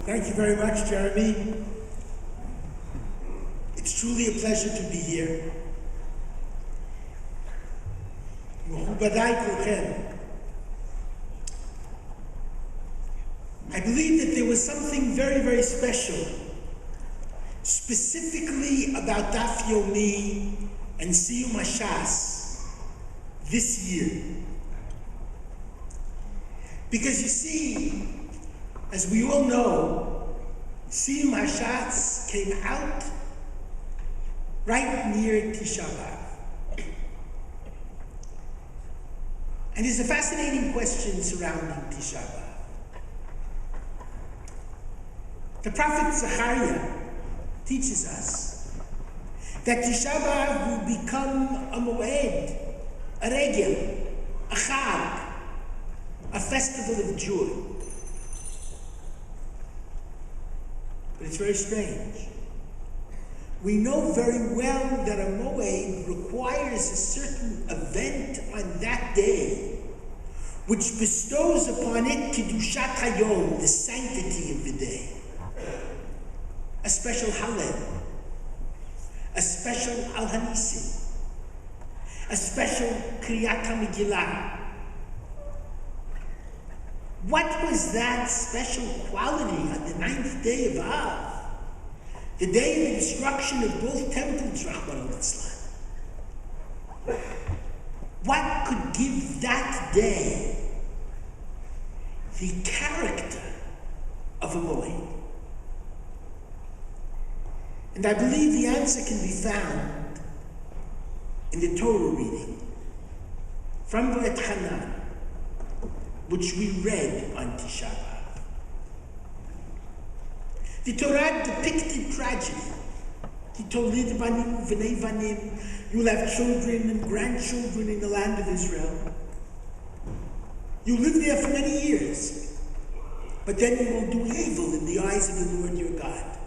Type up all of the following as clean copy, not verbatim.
Thank you very much, Jeremy. It's truly a pleasure to be here. I believe that there was something very, very special, specifically about Daf Yomi and Siyum Hashas this year. Because you see, as we all know, Siyum Hashas came out right near Tisha B'Av. And there's a fascinating question surrounding Tisha B'Av. The prophet Zechariah teaches us that Tisha B'Av will become a moed, a regel, a chag, a festival of joy. But it's very strange. We know very well that a moed requires a certain event on that day which bestows upon it Kiddushat Hayom, the sanctity of the day. A special Hallel, a special Al Hanisim, a special Kriyat HaMegillah. What was that special quality on the 9th day of Av? The day of the destruction of both temples, Rahman al-Islam. What could give that day the character of a moed? And I believe the answer can be found in the Torah reading from Beit Hanan, which we read on Tisha B'Av. The Torah depicted tragedy. Titolid banim v'nei banim. You will have children and grandchildren in the land of Israel. You live there for many years, but then you will do evil in the eyes of the Lord your God.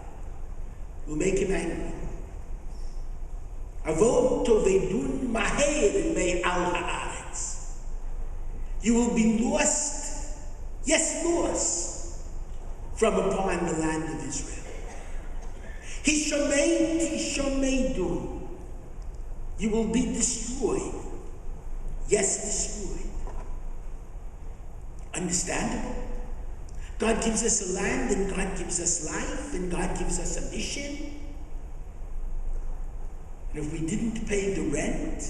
You will make him angry. Avot tovedun maher mei al haaretz. You will be lost, yes, lost, from upon the land of Israel. Hishamei tishameidu. You will be destroyed. Yes, destroyed. Understandable. God gives us a land, and God gives us life, and God gives us a mission. And if we didn't pay the rent,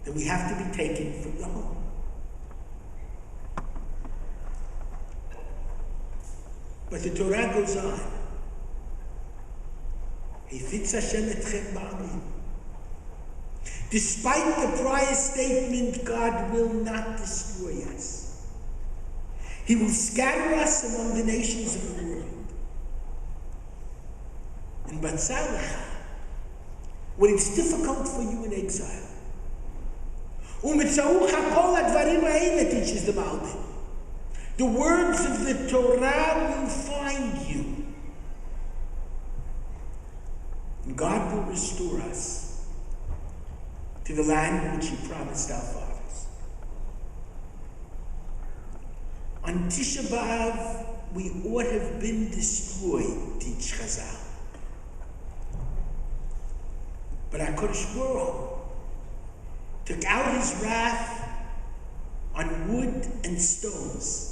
then we have to be taken from the home. But the Torah goes on. Despite the prior statement, God will not destroy us. He will scatter us among the nations of the world. And Batzalacha, when it's difficult for you in exile, teaches the Malbim. The words of the Torah will find you. And God will restore us to the land which He promised our fathers. On Tisha B'Av, we ought to have been destroyed, teach Chazal. But HaKadosh Baruch Hu took out His wrath on wood and stones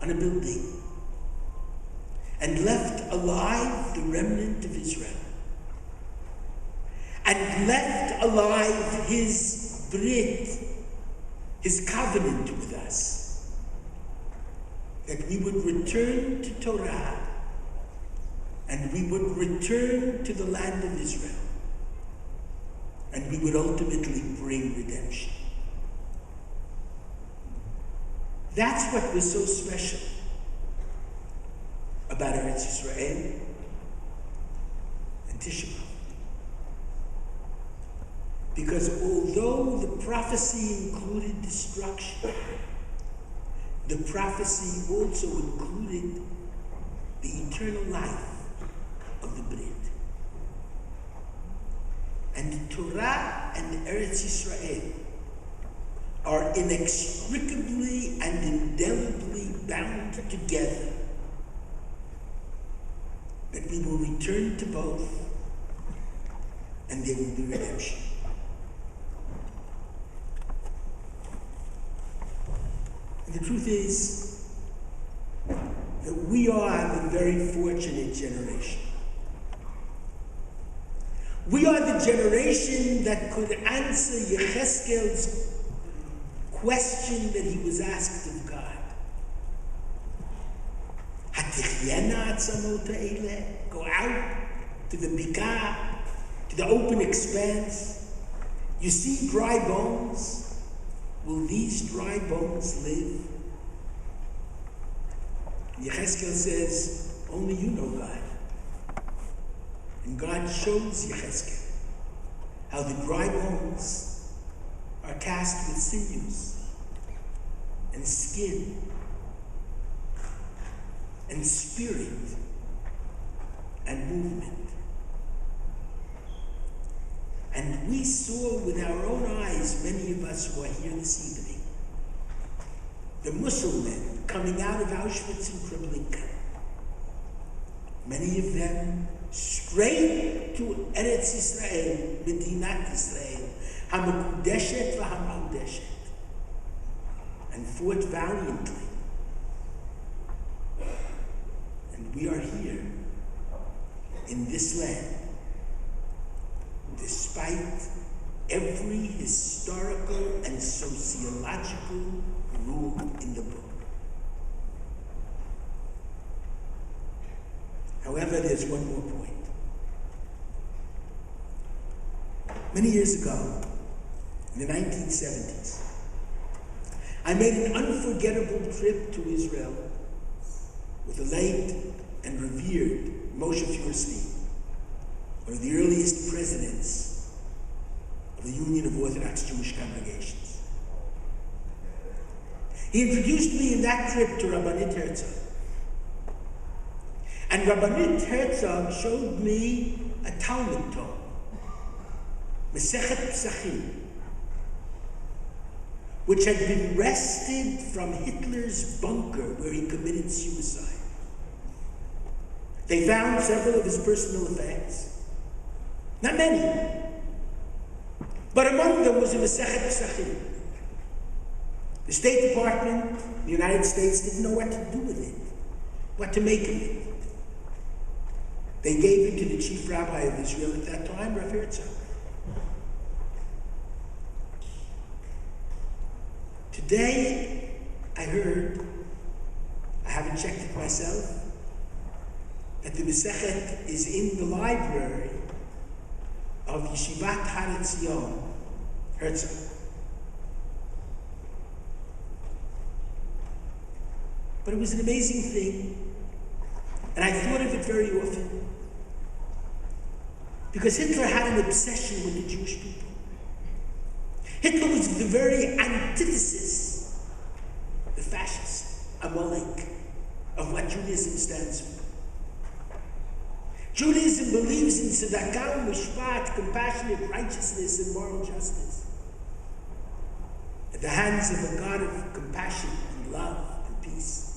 on a building, and left alive the remnant of Israel, and left alive His Brit, His covenant with us, that we would return to Torah, and we would return to the land of Israel, and we would ultimately bring redemption. That's what was so special about Eretz Yisrael and Tisha B'Av. Because although the prophecy included destruction, the prophecy also included the eternal life of the Brit. And Torah and Eretz Yisrael are inextricably and indelibly bound together, that we will return to both, and there will be redemption. And the truth is that we are the very fortunate generation. We are the generation that could answer Yechezkel's question that he was asked of God. Go out to the Bikah, to the open expanse. You see dry bones. Will these dry bones live? Yechezkel says, only you know God. And God shows Yechezkel how the dry bones are cast with sinews and skin and spirit and movement. And we saw with our own eyes, many of us who are here this evening, the Muslim coming out of Auschwitz and Treblinka. Many of them straight to Eretz Yisrael, Medinat Yisrael, HaMekudeshet v'HaMaudeshet, and fought valiantly. And we are here in this land, despite every historical and sociological rule in the book. However, there's one more point. Many years ago, in the 1970s, I made an unforgettable trip to Israel with the late and revered Moshe Feuerstein, one of the earliest presidents of the Union of Orthodox Jewish Congregations. He introduced me in that trip to Rabbanit Herzog. And Rabbanit Herzog showed me a Talmud tome, Masechet Psachim, which had been wrested from Hitler's bunker where he committed suicide. They found several of his personal effects. Not many, but among them was a Masechet Psachim. The State Department, the United States, didn't know what to do with it, what to make of it. They gave it to the chief rabbi of Israel at that time, Rav Herzog. Today, I heard, I haven't checked it myself, that the Masechet is in the library of Yeshivat Har Etzion, Herzog. But it was an amazing thing, and I thought of it very often. Because Hitler had an obsession with the Jewish people. Hitler was the very antithesis, the fascist, Amalek, of what Judaism stands for. Judaism believes in tzedakah, mishpat, compassionate righteousness, and moral justice. At the hands of a God of compassion and love and peace.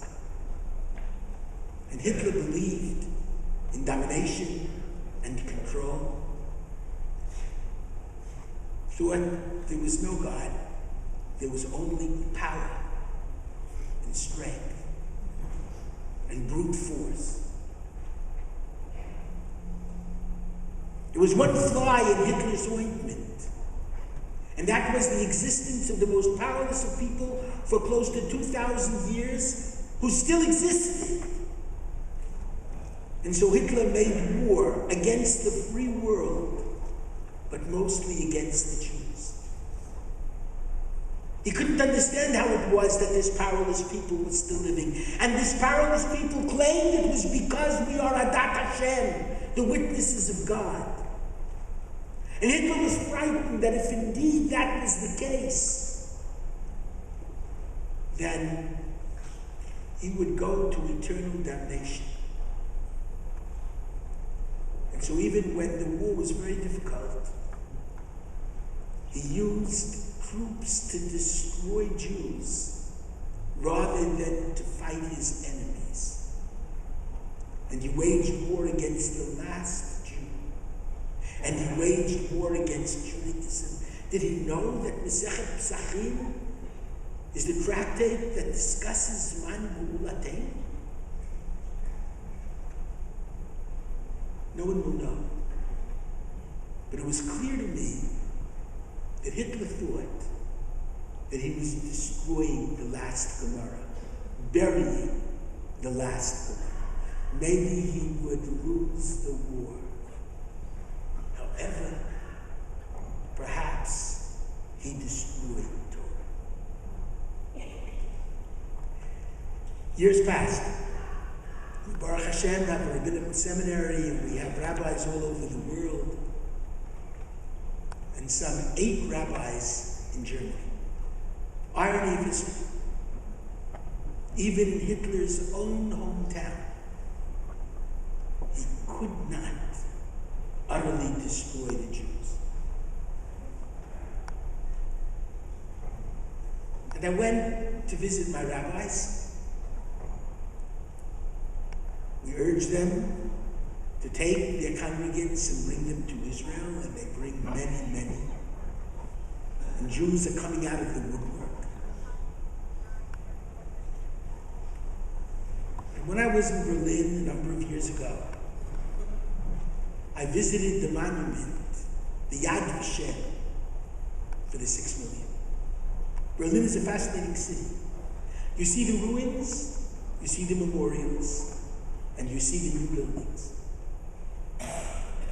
And Hitler believed in domination and control. Thought there was no God, there was only power and strength and brute force. There was one fly in Hitler's ointment, and that was the existence of the most powerless of people for close to 2,000 years who still existed. And so Hitler made war against the free world, but mostly against the Jews. He couldn't understand how it was that this powerless people was still living. And this powerless people claimed it was because we are Adat Hashem, the witnesses of God. And Hitler was frightened that if indeed that was the case, then he would go to eternal damnation. And so even when the war was very difficult, he used troops to destroy Jews rather than to fight his enemies. And he waged war against the last Jew. And he waged war against Judaism. Did he know that Masechet Psachim is the tractate that discusses Zman Geulatein? No one will know. But it was clear to me that Hitler thought that he was destroying the last Gemara, burying the last Gemara. Maybe he would lose the war. However, perhaps he destroyed Torah. Years passed. Baruch Hashem, we have a rabbinical seminary, and we have rabbis all over the world, and some 8 rabbis in Germany. Irony of history. Even in Hitler's own hometown, he could not utterly destroy the Jews. And I went to visit my rabbis. We urged them to take their congregants and bring them to Israel, and they bring many, many. And Jews are coming out of the woodwork. And when I was in Berlin a number of years ago, I visited the monument, the Yad Vashem, for the 6 million. Berlin is a fascinating city. You see the ruins, you see the memorials, and you see the new buildings.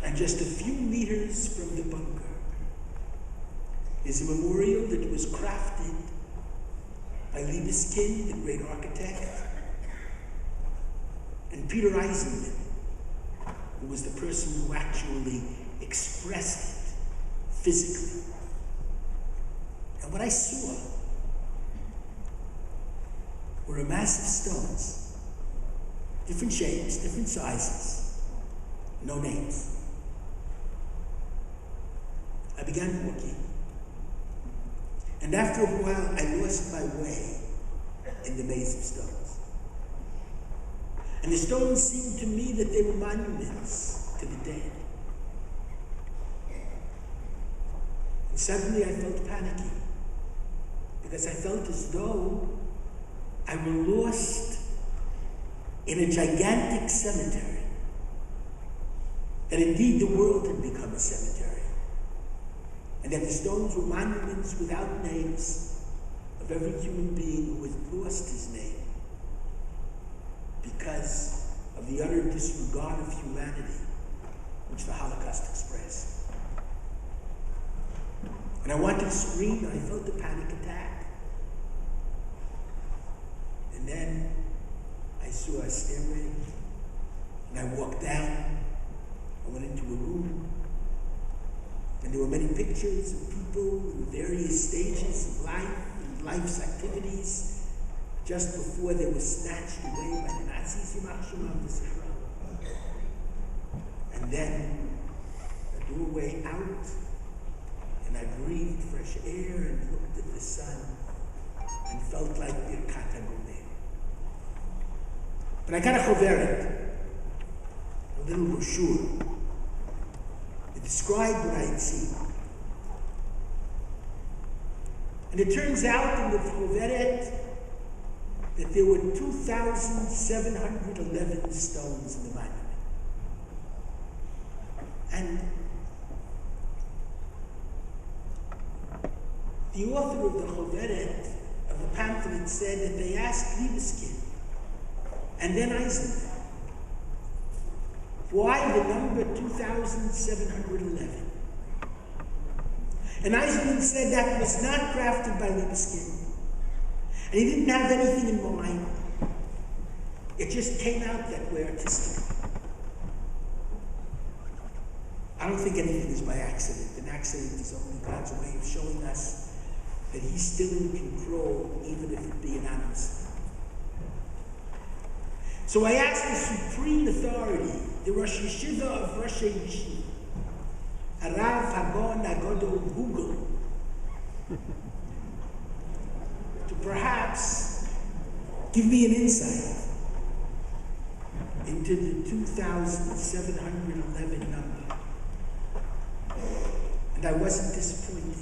And just a few meters from the bunker is a memorial that was crafted by Libeskind, the great architect, and Peter Eisenman, who was the person who actually expressed it physically. And what I saw were a mass of stones, different shapes, different sizes, no names. I began walking, and after a while I lost my way in the maze of stones. And the stones seemed to me that they were monuments to the dead. And suddenly I felt panicky, because I felt as though I were lost in a gigantic cemetery, that indeed the world had become a cemetery, and that the stones were monuments without names of every human being who has lost his name because of the utter disregard of humanity which the Holocaust expressed. And I wanted to scream, and I felt a panic attack. And then I saw a stairway, and I walked down. I went into a room, and there were many pictures of people in various stages of life and life's activities just before they were snatched away by the Nazis. And then a doorway out, and I breathed fresh air and looked at the sun and felt like Birkat HaGomer. But I got a choveret, a little brochure. It described what I had seen. And it turns out in the choveret that there were 2,711 stones in the monument. And the author of the choveret, of the pamphlet, said that they asked Libeskind and then Eisenman, why the number 2,711? And Eisenman said that was not crafted by Libeskind. And he didn't have anything in mind. It just came out that way artistically. I don't think anything is by accident. An accident is only God's way of showing us that he's still in control, even if it be anonymously. So I asked the supreme authority, the Rosh Yeshiva of Rosh Yeshiva, Harav Hagon Agodol Hugel, to perhaps give me an insight into the 2,711 number. And I wasn't disappointed.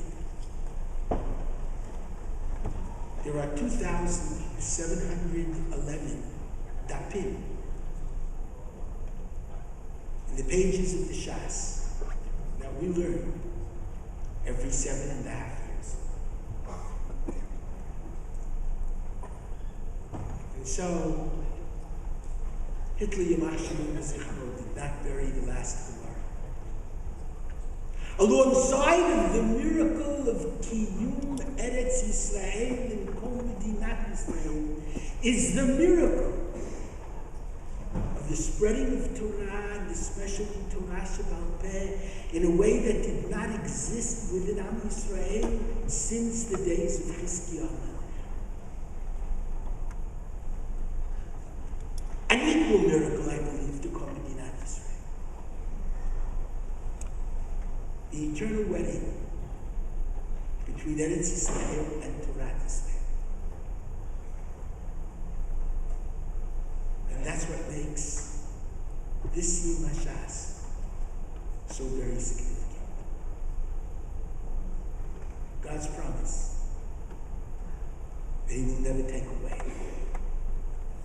There are 2,711 dapim in the pages of the Shas that we learn every 7.5 years. And so, Hitler Yamach Shalom Zichro did not bury the last Gemara. Alongside of the miracle of Kiyum Eretz Yisrael and Kol Medinat Yisrael is the miracle of the spreading of Torah, and especially Torah Shebaal Peh, in a way that did not exist within Am Yisrael since the days of Chizkiyahu. An equal miracle, I believe, to Kol Medinat Yisrael. The eternal wedding between Eretz Yisrael and Torah Yisrael. And that's what makes this Yom HaShas so very significant. God's promise that He will never take away.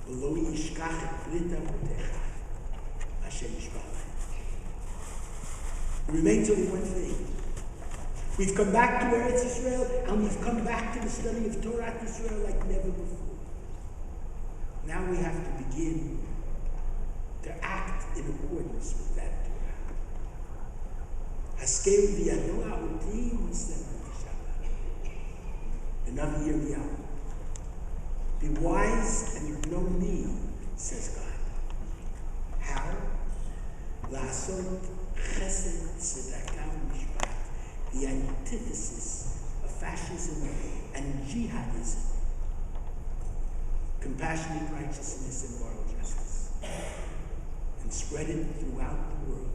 V'lo yishkach et brit avotecha Hashem yishbach. It remains only one thing. We've come back to Eretz Yisrael, and we've come back to the study of Torah Yisrael like never before. Now we have to begin to act in accordance with that Torah. Haskel v'yado oti v'stemar t'shabbat. Another year beyond. Be wise and know me, says God. How? La'asot chesed tzedakah u'mishpat, the antithesis of fascism and jihadism. Compassionate righteousness and moral justice. And spread it throughout the world.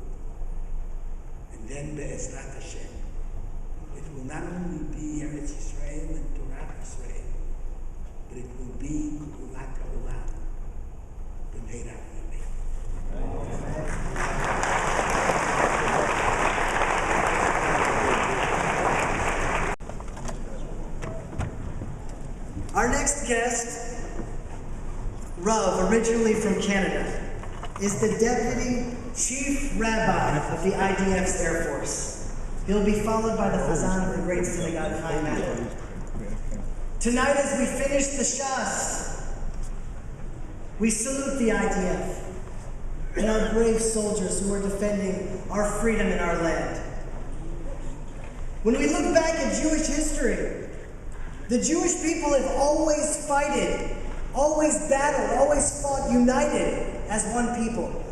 And then Be'ezrat Hashem, it will not only be Eretz Yisrael and Torah Yisrael, but it will be Gebulat HaOlam, B'meira Yamei. Our next guest, Rav, originally from Canada, is the Deputy Chief Rabbi of the IDF's Air Force. He'll be followed by the Chazan of the Great Synagogue, Chaim Adler. Tonight, as we finish the Shas, we salute the IDF and our brave soldiers who are defending our freedom in our land. When we look back at Jewish history, the Jewish people have always fighted, always battled, always fought united as one people.